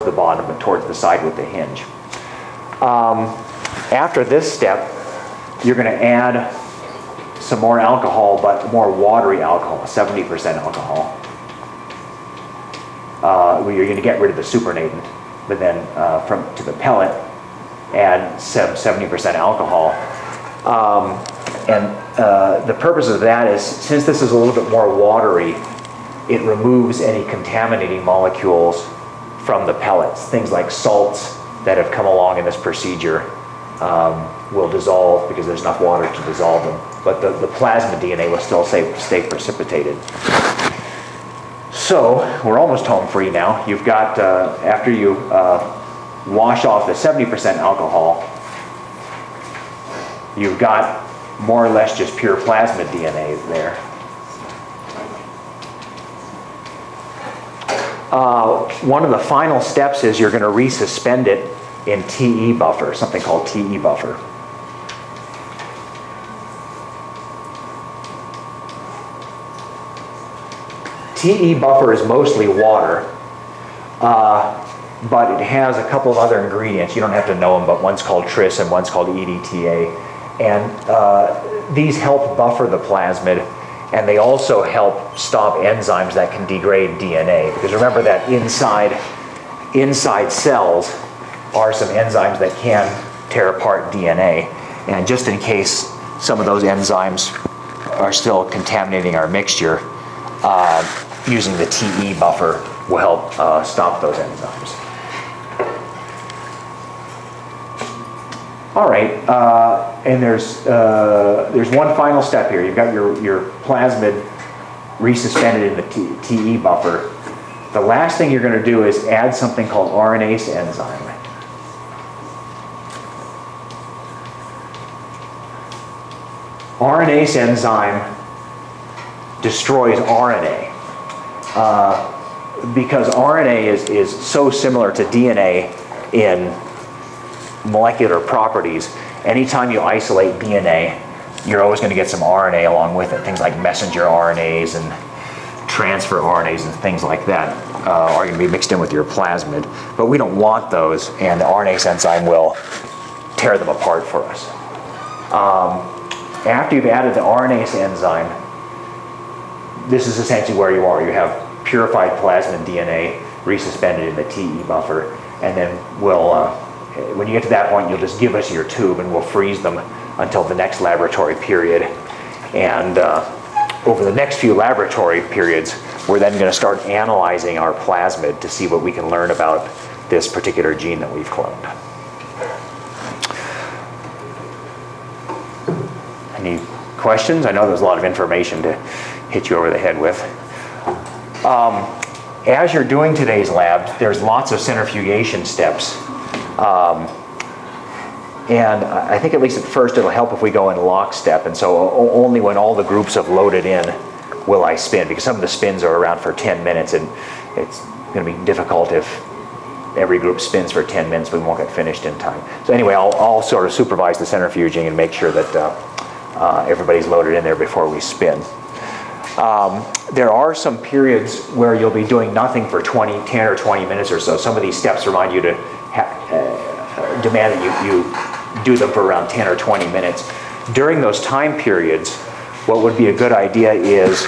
the bottom but towards the side with the hinge. After this step, you're going to add some more alcohol, but more watery alcohol, 70% alcohol. Where you're going to get rid of the supernatant, but then to the pellet, add 70% alcohol. The purpose of that is, since this is a little bit more watery, it removes any contaminating molecules from the pellets. Things like salts that have come along in this procedure will dissolve because there's enough water to dissolve them. But the plasmid DNA will still stay precipitated. So we're almost home free now. You've got, after you wash off the 70% alcohol, you've got more or less just pure plasmid DNA there. One of the final steps is you're going to resuspend it in TE buffer, something called TE buffer. TE buffer is mostly water, but it has a couple of other ingredients. You don't have to know them, but one's called tris and one's called EDTA. And these help buffer the plasmid, and they also help stop enzymes that can degrade DNA. Because remember that inside cells are some enzymes that can tear apart DNA. And just in case some of those enzymes are still contaminating our mixture, using the TE buffer will help stop those enzymes. All right, and there's one final step here. You've got your plasmid resuspended in the TE buffer. The last thing you're going to do is add something called RNase enzyme. RNase enzyme destroys RNA. Because RNA is so similar to DNA in molecular properties, anytime you isolate DNA, you're always going to get some RNA along with it. Things like messenger RNAs and transfer RNAs and things like that are going to be mixed in with your plasmid. But we don't want those, and the RNase enzyme will tear them apart for us. After you've added the RNase enzyme, this is essentially where you are. You have purified plasmid DNA resuspended in the TE buffer, and then when you get to that point, you'll just give us your tube and we'll freeze them until the next laboratory period. And over the next few laboratory periods, we're then going to start analyzing our plasmid to see what we can learn about this particular gene that we've cloned. Any questions? I know there's a lot of information to hit you over the head with. As you're doing today's lab, there's lots of centrifugation steps. And I think at least at first it'll help if we go in lockstep. And so only when all the groups have loaded in will I spin, because some of the spins are around for 10 minutes, and it's going to be difficult if every group spins for 10 minutes. We won't get finished in time. So anyway, I'll sort of supervise the centrifuging and make sure that everybody's loaded in there before we spin. There are some periods where you'll be doing nothing for 10 or 20 minutes or so. Some of these steps remind you to demand that you do them for around 10 or 20 minutes. During those time periods, what would be a good idea is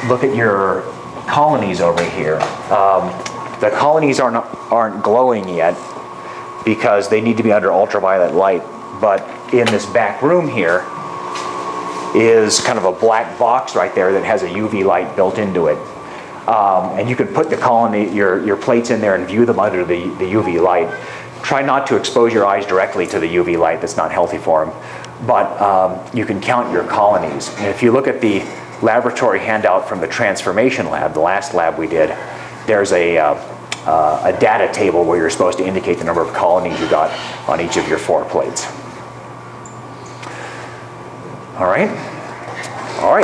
look at your colonies over here. The colonies aren't glowing yet because they need to be under ultraviolet light. But in this back room here is kind of a black box right there that has a UV light built into it. And you can put the colony, your plates in there and view them under the UV light. Try not to expose your eyes directly to the UV light. That's not healthy for them. But you can count your colonies. And if you look at the laboratory handout from the transformation lab, the last lab we did, there's a data table where you're supposed to indicate the number of colonies you got on each of your 4 plates. All right,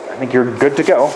I think you're good to go.